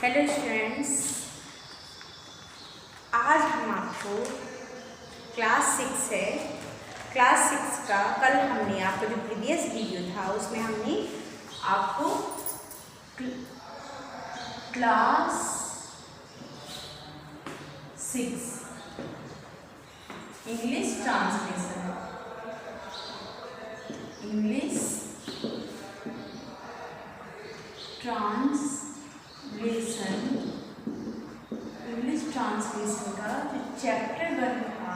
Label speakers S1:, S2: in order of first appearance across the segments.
S1: Hello students, आज हम आपको क्लास 6 है। क्लास 6 का कल हमने आपको जो प्रीवियस वीडियो था उसमें हमने आपको क्लास 6 इंग्लिश ट्रांसलेशन का जो चैप्टर 1 था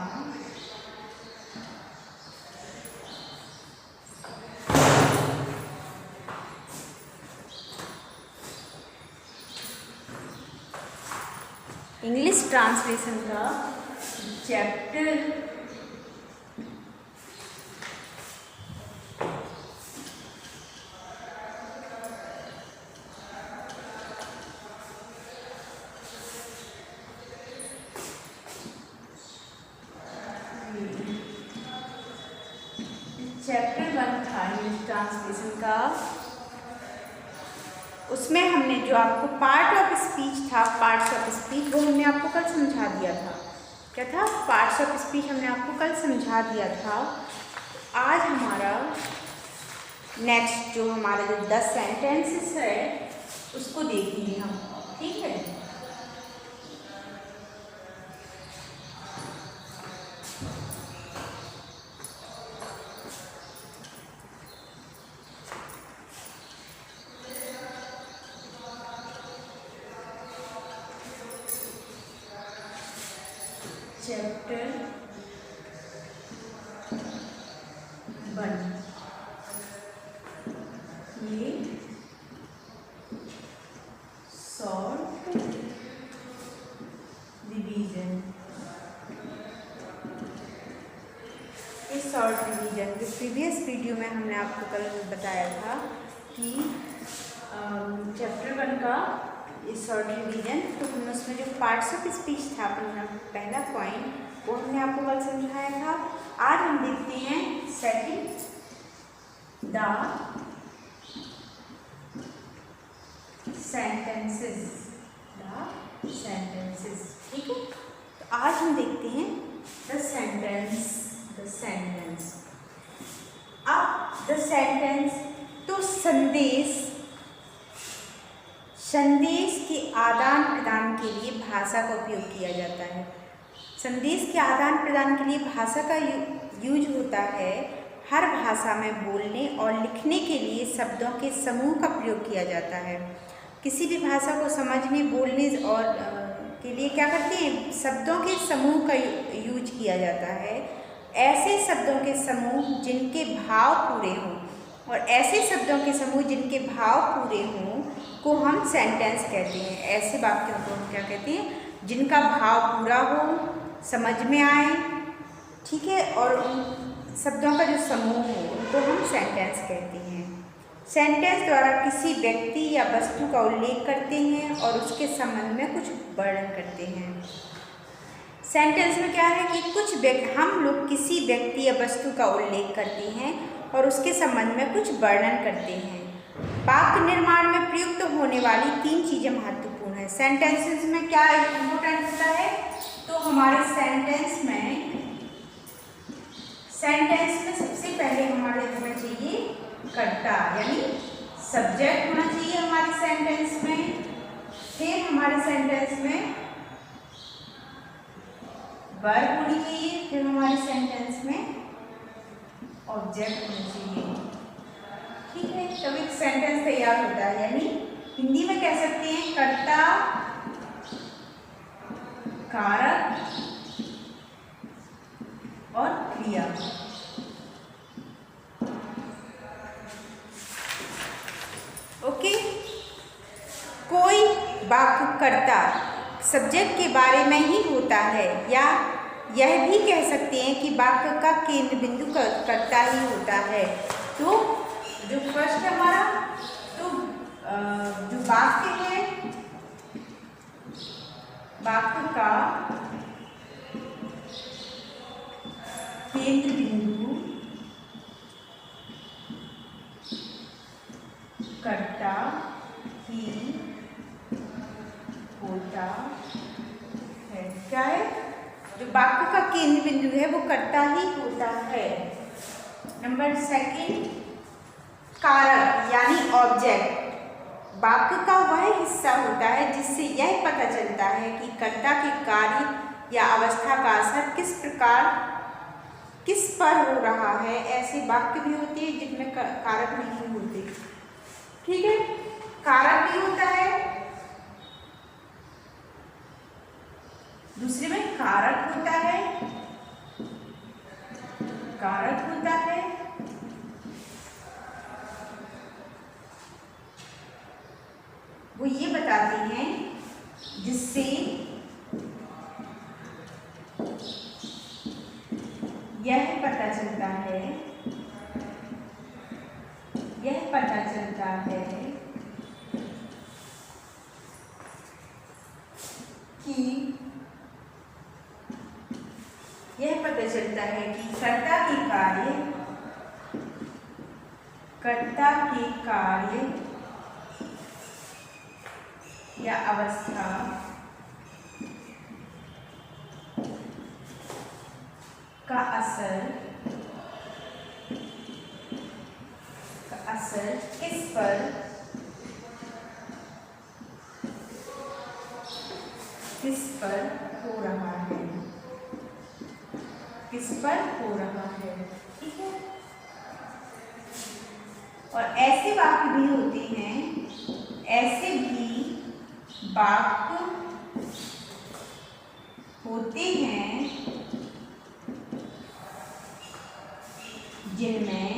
S1: इंग्लिश ट्रांसलेशन का चैप्टर चैप्टर 1 था इंग्लिश ट्रांसलेशन का। उसमें हमने जो आपको पार्ट ऑफ स्पीच था, पार्ट्स ऑफ स्पीच, वो हमने आपको कल समझा दिया था। क्या था? पार्ट्स ऑफ स्पीच हमने आपको कल समझा दिया था। आज हमारा नेक्स्ट जो हमारा जो 10 सेंटेंसेस है उसको देखेंगे हम। ठीक है, चैप्टर 1 ये शॉर्ट रिवीजन। इस शॉर्ट रिवीजन के प्रीवियस वीडियो में हमने आपको कल बताया था कि चैप्टर 1 का इस शॉर्ट रिवीजन, तो हमने उसमें जो पार्ट्स ऑफ स्पीच था अपना पहला पॉइंट वो हमने आपको कल समझाया था। आज हम देखते हैं सेकंड, द सेंटेंसेस। ठीक है, तो आज हम देखते हैं द सेंटेंस। अब द सेंटेंस तो संदेश के आदान प्रदान के लिए भाषा का उपयोग किया जाता है। संदेश के आदान प्रदान के लिए भाषा का यूज होता है। हर भाषा में बोलने और लिखने के लिए शब्दों के समूह का प्रयोग किया जाता है। किसी भी भाषा को समझने, बोलने और के लिए क्या करते हैं? शब्दों के समूह का यूज किया जाता है। ऐसे शब्दों के समूह जिनके भाव पूरे हों, और ऐसे शब्दों के समूह जिनके भाव पूरे हों को हम सेंटेंस कहते हैं। ऐसे वाक्यों को हम क्या कहते हैं? जिनका भाव पूरा हो, समझ में आए, ठीक है, और उन शब्दों का जो समूह हो उनको हम सेंटेंस कहते हैं। सेंटेंस द्वारा किसी व्यक्ति या वस्तु का उल्लेख करते हैं और उसके संबंध में कुछ वर्णन करते हैं। सेंटेंस में क्या है कि हम लोग किसी व्यक्ति या वस्तु का उल्लेख करते हैं और उसके संबंध में कुछ वर्णन करते हैं। वाक्य निर्माण में प्रयुक्त होने वाली 3 चीज़ें महत्वपूर्ण है। सेंटेंसेस में क्या इम्पोर्टेंट होता है? तो हमारे सेंटेंस में सबसे पहले हमारे होना चाहिए कर्ता, यानी सब्जेक्ट होना चाहिए हमारे सेंटेंस में। फिर हमारे सेंटेंस में वर्ब होनी चाहिए। फिर हमारे सेंटेंस में ऑब्जेक्ट होना चाहिए। ठीक है, तब एक सेंटेंस तैयार होता है। यानी हिंदी में कह सकते हैं कर्ता, कारक और क्रिया। ओके, कोई वाक्य कर्ता सब्जेक्ट के बारे में ही होता है, या यह भी कह सकते हैं कि वाक्य का केंद्र बिंदु कर्ता ही होता है। तो जो फर्स्ट हमारा तो जो वाक्य है, वाक्य का केंद्र बिंदु कर्ता ही करता है। क्या है? जो वाक्य का केंद्र बिंदु है वो कर्ता ही होता है। नंबर सेकंड, कारक यानी ऑब्जेक्ट वाक्य का वह हिस्सा होता है जिससे यह पता चलता है कि कर्ता के कार्य या अवस्था का असर किस पर हो रहा है। ऐसे वाक्य भी होते हैं जिनमें कारक नहीं होते। ठीक है, कारक भी होता है, दूसरे में कारक होता है, कारक होता है, वो ये बताते हैं जिससे यह पता चलता है, यह पता चलता है कि यह पता चलता है कि कर्ता के कार्य या अवस्था का असर किस पर हो रहा है, किस पर हो रहा है। ठीक है, और ऐसे वाक्य भी होते हैं, ऐसे भी वाक्य होते हैं जिनमें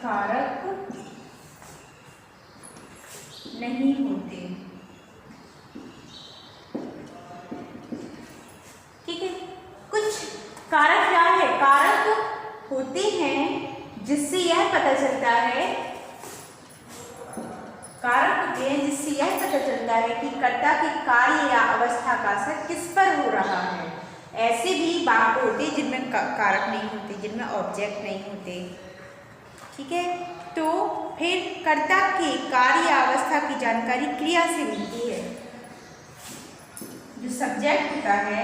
S1: कारक नहीं होते। ठीक है, कुछ कारक क्या है? कारक होते हैं जिससे यह पता चलता है, कारक होते हैं जिससे यह पता चलता है कि कर्ता के कार्य या अवस्था का असर किस पर हो रहा है। ऐसे भी वाक्य होते हैं जिनमें कारक नहीं होते, जिनमें ऑब्जेक्ट नहीं होते। ठीक है, तो फिर कर्ता के कार्य या अवस्था की जानकारी क्रिया से मिलती है। जो सब्जेक्ट होता है,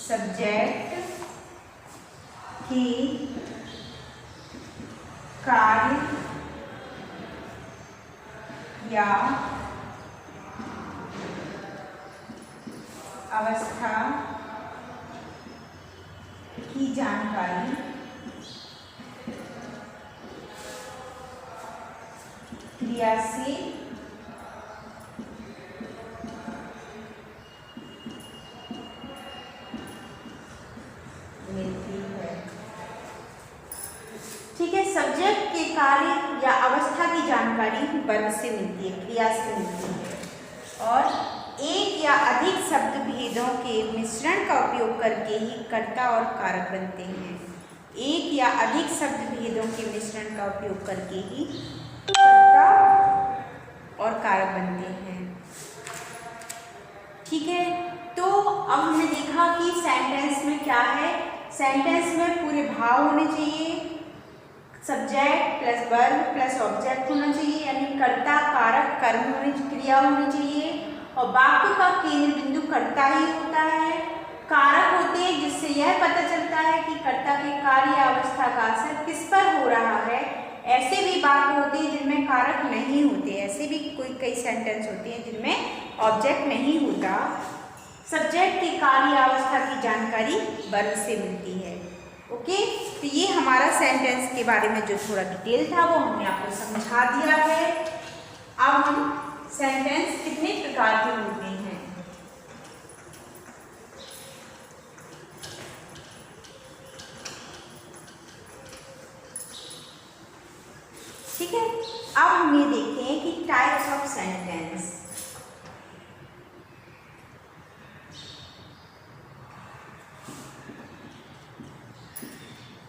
S1: सब्जेक्ट की कार्य या अवस्था की जानकारी क्रिया से मिलती है। ठीक है, सब्जेक्ट के कार्य या अवस्था की जानकारी वर्ब से मिलती है, क्रिया से मिलती है। और एक या अधिक शब्द भेदों के मिश्रण का उपयोग करके ही कर्ता और कारक बनते हैं। एक या अधिक शब्द भेदों के मिश्रण का उपयोग करके ही कर्ता और कारक बनते हैं। ठीक है, तो अब हमने देखा कि सेंटेंस में क्या है। सेंटेंस में पूरे भाव होने चाहिए, subject plus verb plus object होना चाहिए, यानी कर्ता कारक कर्म क्रिया होनी चाहिए, और वाक्य का केंद्र बिंदु कर्ता ही होता है। कारक होते हैं जिससे यह पता चलता है कि कर्ता के कार्य या अवस्था का असर किस पर हो रहा है। ऐसे भी वाक्य होते हैं जिनमें कारक नहीं होते, ऐसे भी कई सेंटेंस होते हैं जिनमें ऑब्जेक्ट नहीं होता। सब्जेक्ट के कार्य या अवस्था की जानकारी वर्ब से मिलती है। ओके, तो ये हमारा सेंटेंस के बारे में जो थोड़ा डिटेल था वो हमने आपको समझा दिया है। अब हम सेंटेंस कितने प्रकार के होते हैं। ठीक है, अब हम ये देखते हैं कि types of sentence.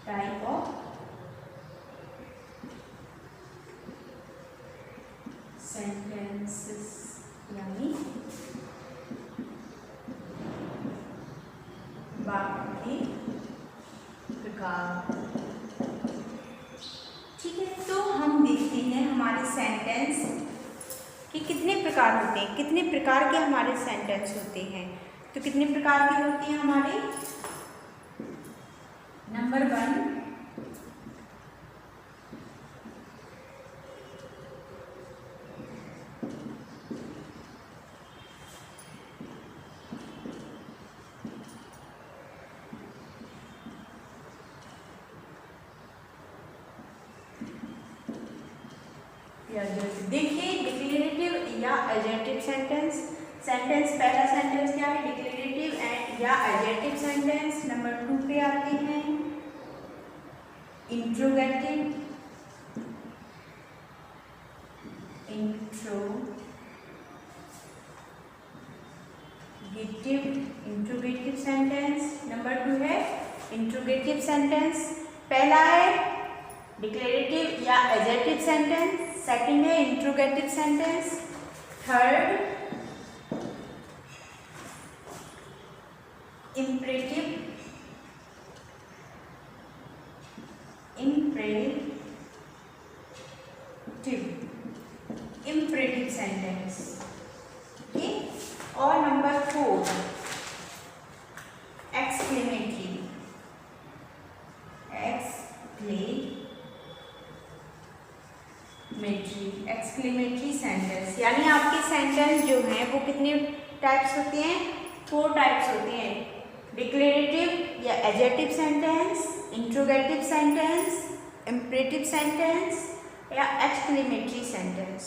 S1: Type of sentences यानी वाक्य के प्रकार। ठीक है, तो हम देखते हैं हमारे सेंटेंस कि कितने प्रकार होते हैं, कितने प्रकार के हमारे सेंटेंस होते हैं। तो कितने प्रकार के होते हैं हमारे? नंबर 1, देखिए डिक्लेरेटिव या एडजेक्टिव सेंटेंस। सेंटेंस पहला सेंटेंस क्या है? डिक्लेरेटिव एंड या एडजेक्टिव सेंटेंस। नंबर 2 पे आते हैं इंट्रोगेटिव, इंट्रोगेटिव सेंटेंस। नंबर 2 है इंट्रोगेटिव सेंटेंस। पहला है डिक्लेरेटिव या एडजेक्टिव सेंटेंस, सेकंड है interrogative sentence, third imperative sentence. Okay, और नंबर 4 एक्सक्लेमेटरी सेंटेंस। यानी आपके सेंटेंस जो हैं वो कितने टाइप्स होते हैं? 4 टाइप्स होते हैं। डिक्लेरेटिव या adjective sentence, interrogative sentence, imperative sentence या एक्सक्लेमेटरी सेंटेंस।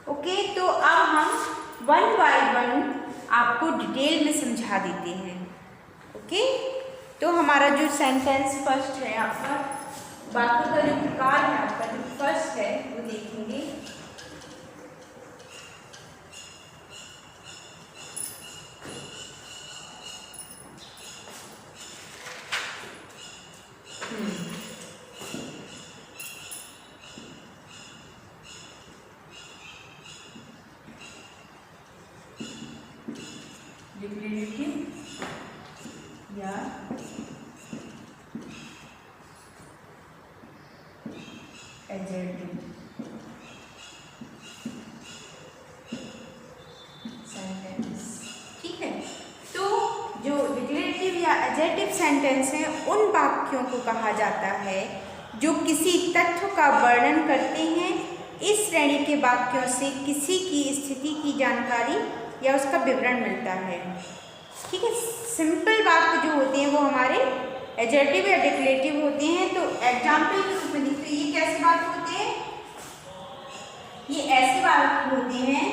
S1: ओके, तो अब हम 1 बाय 1 आपको डिटेल में समझा देते हैं। ओके, तो हमारा जो सेंटेंस फर्स्ट है आपका, बाकी का जो प्रकार है आपका जो फर्स्ट है वो देखेंगे। डिक्लेरेटिव या एडजेक्टिव सेंटेंस। ठीक है, तो जो डिक्लेरेटिव या एडजेक्टिव सेंटेंस है उन वाक्यों को कहा जाता है जो किसी तथ्य का वर्णन करते हैं। इस श्रेणी के वाक्यों से किसी की स्थिति की जानकारी या उसका विवरण मिलता है। ठीक है, सिंपल वाक्य जो होते हैं वो हमारे एडजेक्टिव या डिक्लेरेटिव होते हैं। तो एग्जाम्पल के रूप में देखते हैं, ये कैसे वाक्य होते हैं? ये ऐसे वाक्य होते हैं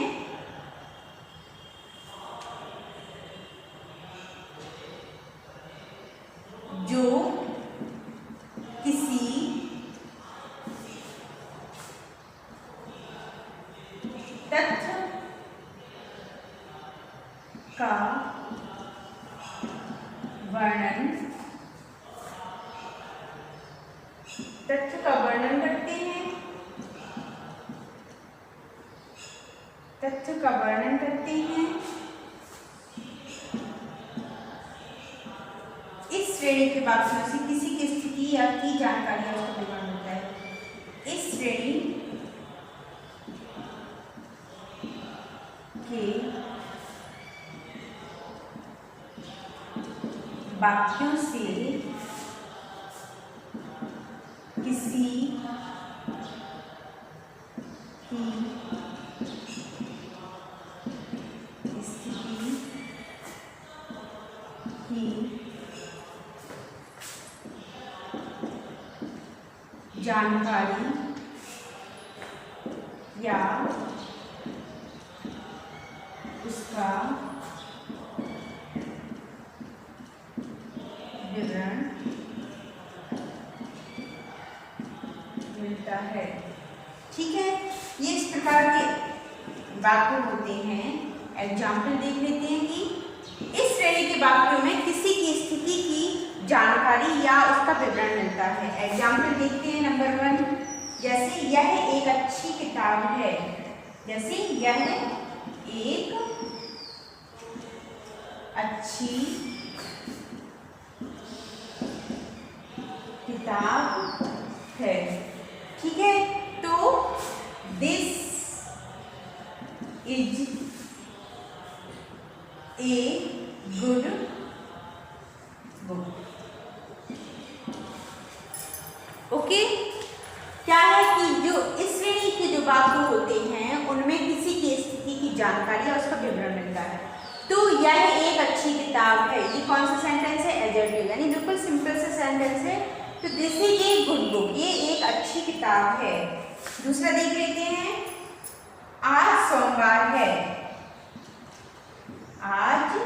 S1: जो किसी तथ्य का वर्णन करते हैं, तथ्य का वर्णन करते हैं। इस श्रेणी के वाक्यों से किसी की स्थिति या की जानकारी या उसका विवरण होता है। इस श्रेणी के वाक्यों से किसी की स्थिति की जानकारी या उसका विवरण मिलता है। ठीक है, ये इस प्रकार के वाक्य होते हैं। एग्जाम्पल देख लेते हैं कि इस श्रेणी के वाक्यों में किसी की स्थिति की जानकारी या उसका विवरण मिलता है। एग्जाम्पल देखते हैं। नंबर 1, जैसे यह एक अच्छी किताब है। जैसे यह एक अच्छी किताब है। ठीक है, तो दिस वाक्य होते हैं उनमें किसी की स्थिति की जानकारी और उसका विवरण मिलता है। तो यह एक अच्छी किताब है, ये कौन सा सेंटेंस है? एडजेक्टिव, यानी बिल्कुल सिंपल सा सेंटेंस है। तो this is a good book, ये एक अच्छी किताब है। दूसरा देख लेते हैं, आज सोमवार है, आज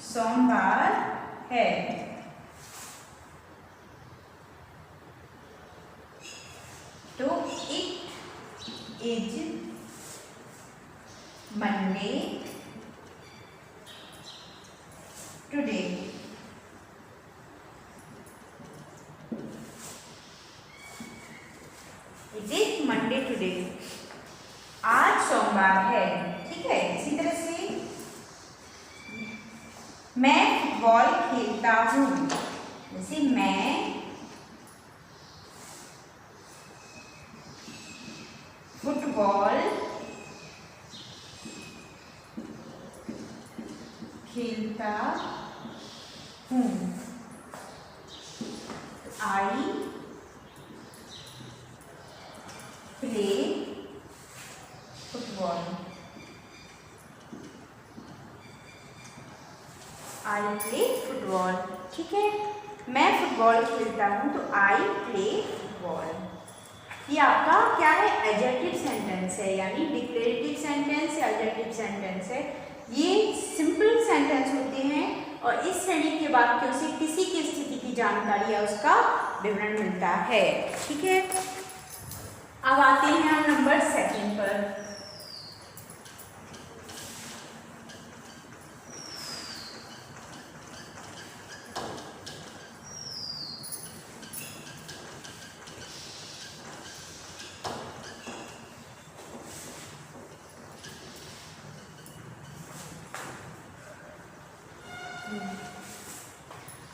S1: सोमवार है। तो it is Monday today. It is Monday today, आज सोमवार है। ठीक है, इसी तरह से मैं फुटबॉल खेलता हूँ, जैसे मैं फुटबॉल खेलता हूँ। I play football, I play football. ठीक है, मैं फुटबॉल खेलता हूँ, तो आई प्ले फुटबॉल। ये आपका क्या है? एडजेक्टिव सेंटेंस है, यानी डिक्लेरेटिव सेंटेंस या एडजेक्टिव सेंटेंस है। ये सिंपल सेंटेंस होते हैं और इस श्रेणी के वाक्यों से किसी की स्थिति की जानकारी या उसका विवरण मिलता है। ठीक है, अब आते हैं हम नंबर 2 पर।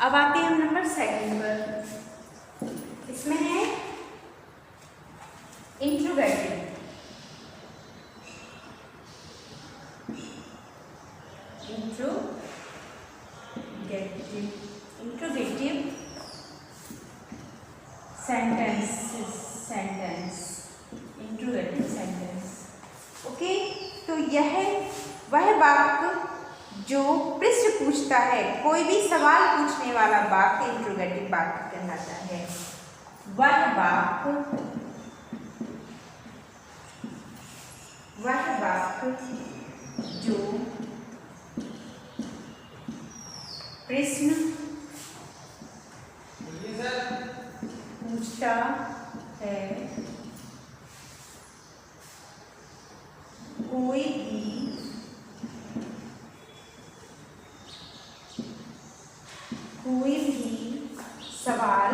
S1: अब आते हैं हम नंबर 2 पर। इसमें है interrogative. Interrogative sentence interrogative sentence. Okay, तो यह वह वाक्य जो प्रश्न पूछता है, कोई भी सवाल पूछने वाला वाक्य इंट्रोगेटिव वाक्य कहलाता है। वह वाक्य जो प्रश्न पूछता है, कोई भी सवाल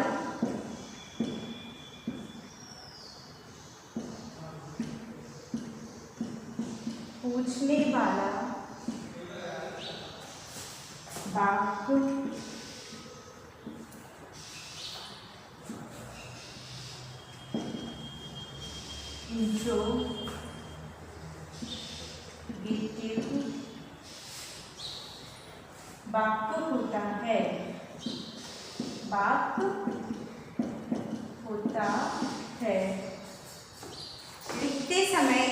S1: पूछने वाला वाक्य इंट्रोगेटिव वाक्य होता है। लिखते समय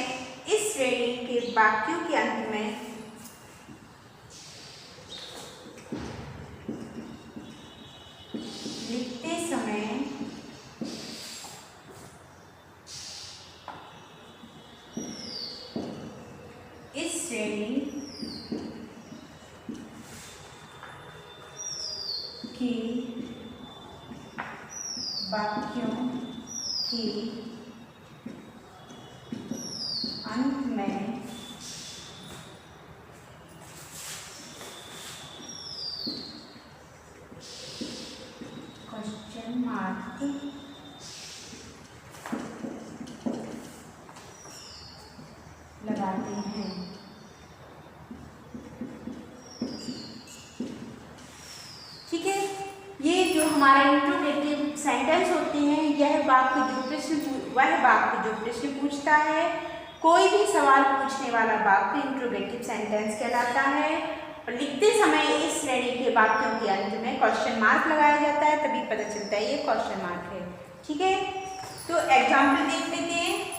S1: इस श्रेणी के वाक्यों के अंत में इस श्रेणी के वाक्यों के अंत में क्वेश्चन मार्क लगाते हैं। ठीक है, ये जो हमारा इंट्रोगेटिव सेंटेंस होते हैं, वह वाक्य जो प्रश्न पूछता है, कोई भी सवाल पूछने वाला वाक्य इंट्रोगेटिव सेंटेंस कहलाता है। और लिखते समय इस श्रेणी के वाक्यों के अंत में क्वेश्चन मार्क लगाया जाता है, तभी पता चलता है ये क्वेश्चन मार्क है। ठीक है, तो एग्जाम्पल देख लेते हैं।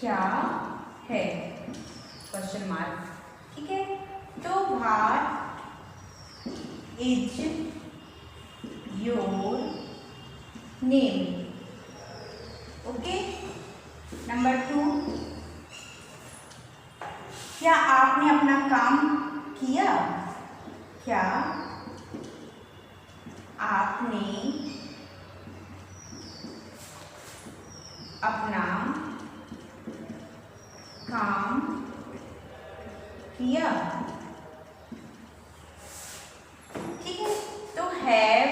S1: क्या है, क्वेश्चन मार्क। ठीक है, तो what is your name. Okay, number 2, क्या आपने अपना काम किया, क्या आपने अपना काम किया। ठीक है, तो have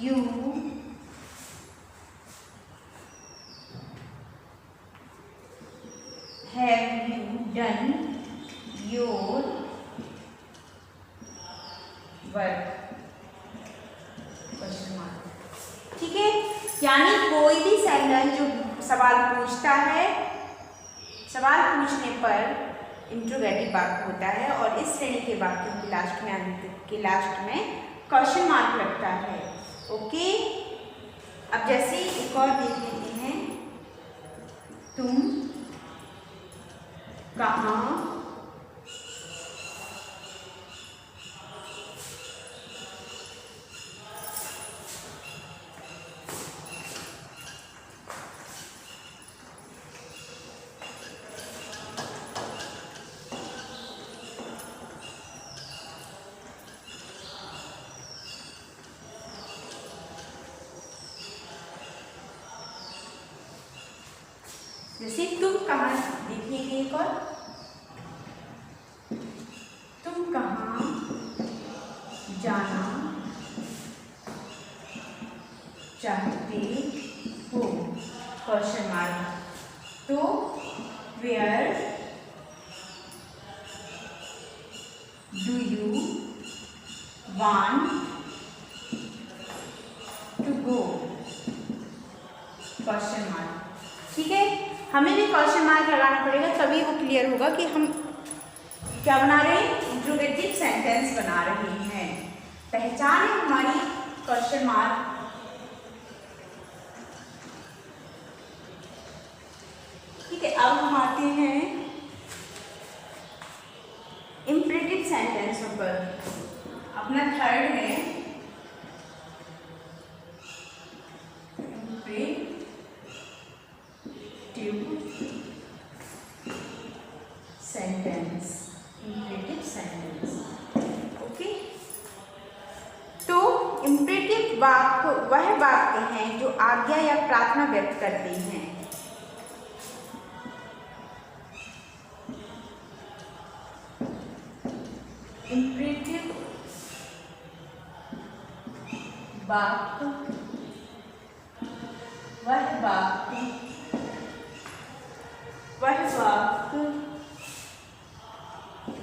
S1: you done your work, question mark. ठीक है, यानी कोई भी सेंटेंस जो सवाल पूछता है, सवाल पूछने पर इंट्रोगेटिव वाक्य होता है और इस श्रेणी के वाक्यों के लास्ट में क्वेश्चन मार्क लगता है। ओके, अब जैसे एक और देख लेते हैं, तुम कहाँ जैसे तुम कहाँ, देखिए एक और, तुम कहाँ जाना चाहते हो, क्वेश्चन मार्क। तो where do you want to go, question mark. ठीक है, हमें भी क्वेश्चन मार्क लगाना पड़ेगा, तभी वो क्लियर होगा कि हम क्या बना रहे हैं, इंट्रोगेटिव सेंटेंस बना रहे हैं। पहचान है हमारी क्वेश्चन मार्क। ठीक है, अब हम आते हैं इंपरेटिव सेंटेंसों पर। अपना थर्ड है इंपरेटिव सेंटेंस। ओके, तो इंपरेटिव वाक्य वह वाक्य हैं जो आज्ञा या प्रार्थना व्यक्त करते हैं। इंपरेटिव वाक्य वह वाक्य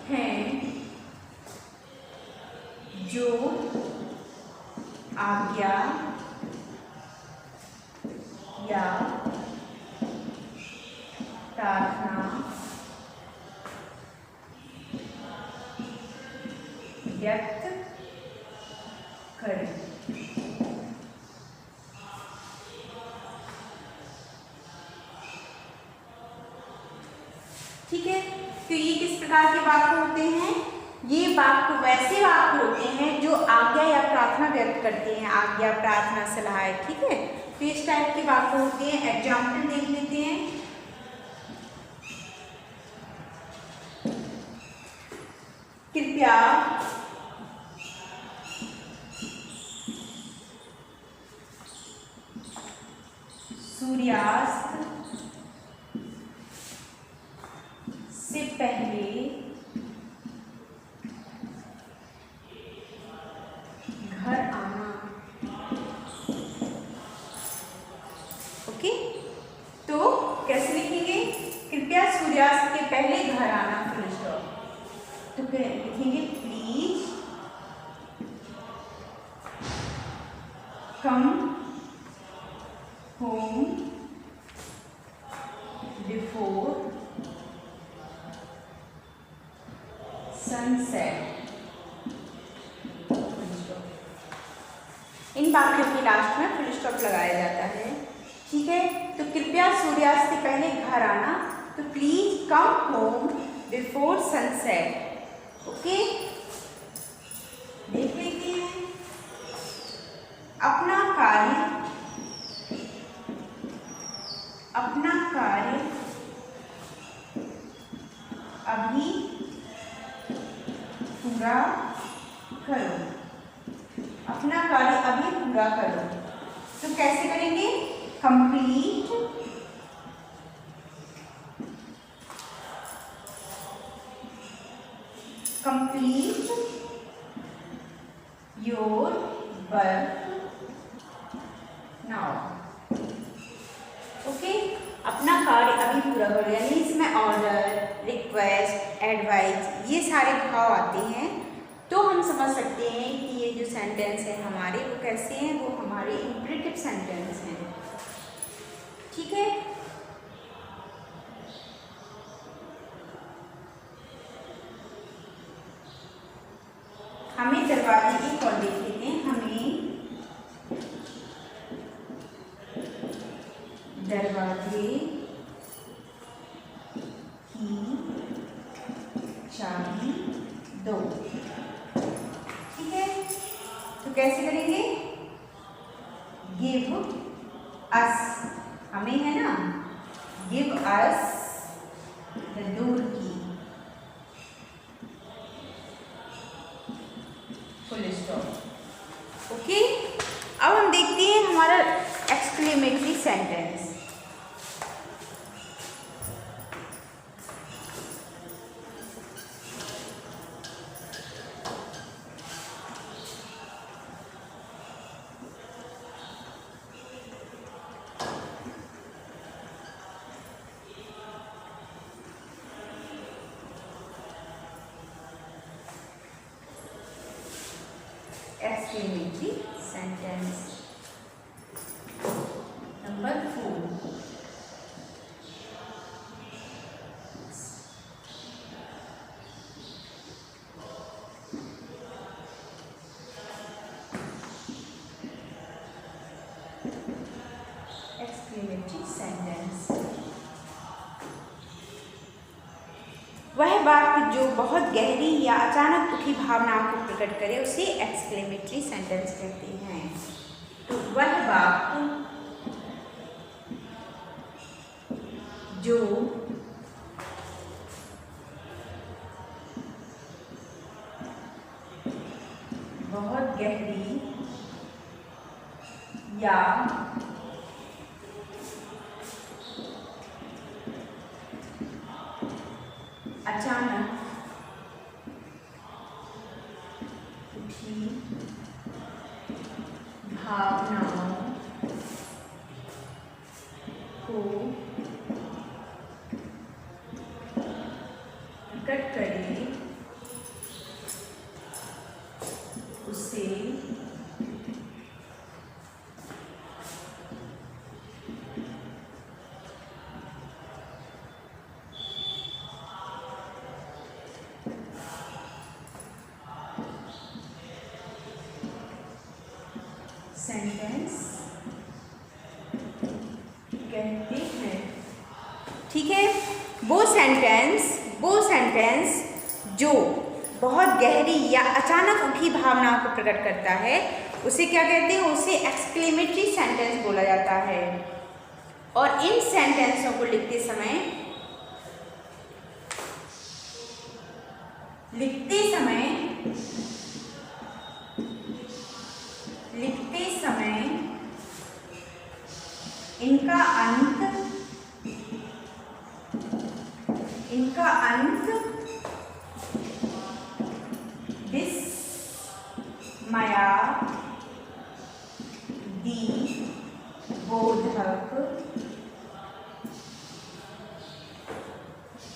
S1: हैं जो आज्ञा या प्रार्थना व्यक्त करें। ठीक है, तो ये किस प्रकार के वाक्य होते हैं, ये वाक्य वैसे वाक्य होते हैं जो आज्ञा या प्रार्थना व्यक्त करते हैं, आज्ञा, प्रार्थना, सलाह। ठीक है, तो इस टाइप के वाक्य होते हैं। एग्जाम्पल देख लेते हैं। कृपया सूर्यास्त से पहले घर आना। ओके, तो कैसे लिखेंगे, कृपया सूर्यास्त के पहले घर आना, फुल स्टॉप। तो लिखेंगे please come home before sunset. इन वाक्यों के लास्ट में फुल स्टॉप लगाया जाता है। ठीक है, तो कृपया सूर्यास्त से पहले घर आना, तो please come home before sunset. Okay, देख लेते हैं अपना कार्य अभी पूरा करो। अपना कार्य अभी पूरा करो, तो कैसे करेंगे? Complete your work now. Okay, अपना कार्य अभी पूरा करो, यानी इसमें ऑर्डर, रिक्वेस्ट, एडवाइस ये सारे भाव आते हैं। तो हम समझ सकते हैं कि ये जो सेंटेंस है हमारे वो कैसे हैं, वो हमारे इंपरेटिव सेंटेंस हैं। ठीक है, हमें दरवाजे की कॉल देख लेते हैं। हमें दरवाजे की चाबी दो। ठीक है, तो कैसे करेंगे? गिव अस, हमें है ना, गिव अस द डोर की, फुल स्टॉप। ओके, अब हम देखते हैं हमारा exclamatory sentence. Exclamatory sentence number 4. Exclamatory sentence, वह वाक्य जो बहुत गहरी या अचानक उठी भावनाओं को प्रकट करे उसे एक्सक्लेमेटरी सेंटेंस कहते हैं। तो वह वाक्य जो बहुत गहरी या अचानक उठी भावनाओं को प्रकट करे उसे सेंटेंस कहते हैं। ठीक है, वो सेंटेंस जो बहुत गहरी या अचानक उठी भावनाओं को प्रकट करता है उसे क्या कहते हैं? उसे एक्सक्लेमेटरी सेंटेंस बोला जाता है। और इन सेंटेंसों को लिखते समय इनका अंत विस्मयादिबोधक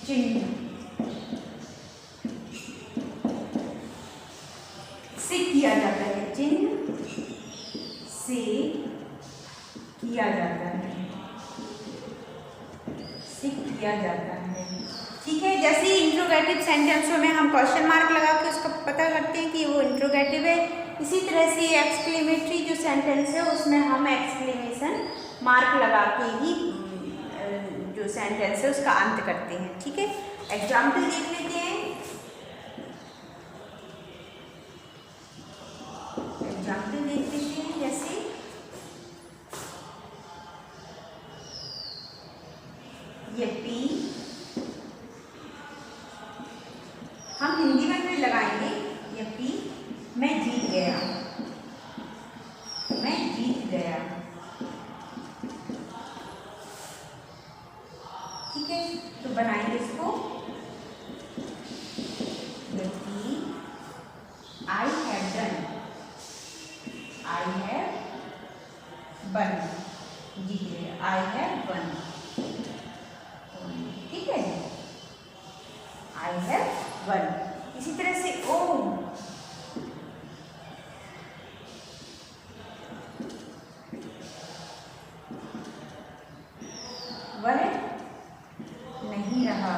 S1: चिन्ह से किया जाता है, चिन्ह से किया जाता है। ठीक है, जैसे इंट्रोगेटिव सेंटेंसों में हम क्वेश्चन मार्क लगा के उसका पता करते हैं कि वो इंट्रोगेटिव है, इसी तरह से एक्सक्लेमेटरी जो सेंटेंस है उसमें हम एक्सक्लेमेशन मार्क लगा के ही जो सेंटेंस है उसका अंत करते हैं। ठीक है, एग्जाम्पल देख लेते हैं। एग्जाम्पल देख लेते हैं, जैसे ये P, हम हिंदी में भी लगाएंगे। ये P, मैं जीत गया, मैं जीत गया। ठीक है, तो बनाएंगे इसको। ये P, I have done, I have won, जीत गया, I have won। ठीक है, I have won। इसी तरह से O, वह नहीं रहा,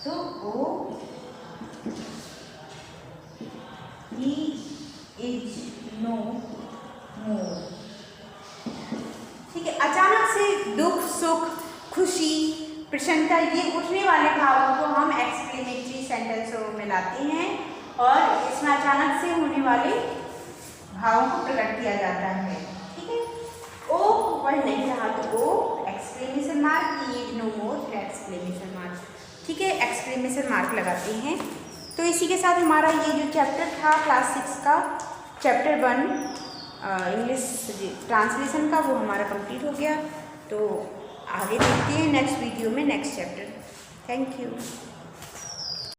S1: तो O, he is no more। ठीक है, अचानक से दुख, सुख, खुशी, प्रसन्नता, ये उठने वाले भावों को हम एक्सक्लेमेटरी सेंटेंसों में लाते हैं और इसमें अचानक से होने वाले भावों को प्रकट किया जाता है। ठीक है, ओ वह नहीं रहा, तो oh exclamation mark, he is no more, फिर एक्सक्लेमेशन मार्क। ठीक है, एक्सक्लेमेशन मार्क लगाते हैं। तो इसी के साथ हमारा ये जो चैप्टर था क्लास 6 का, चैप्टर 1 इंग्लिश ट्रांसलेशन का, वो हमारा कंप्लीट हो गया। तो आगे देखते हैं नेक्स्ट वीडियो में नेक्स्ट चैप्टर। Thank you.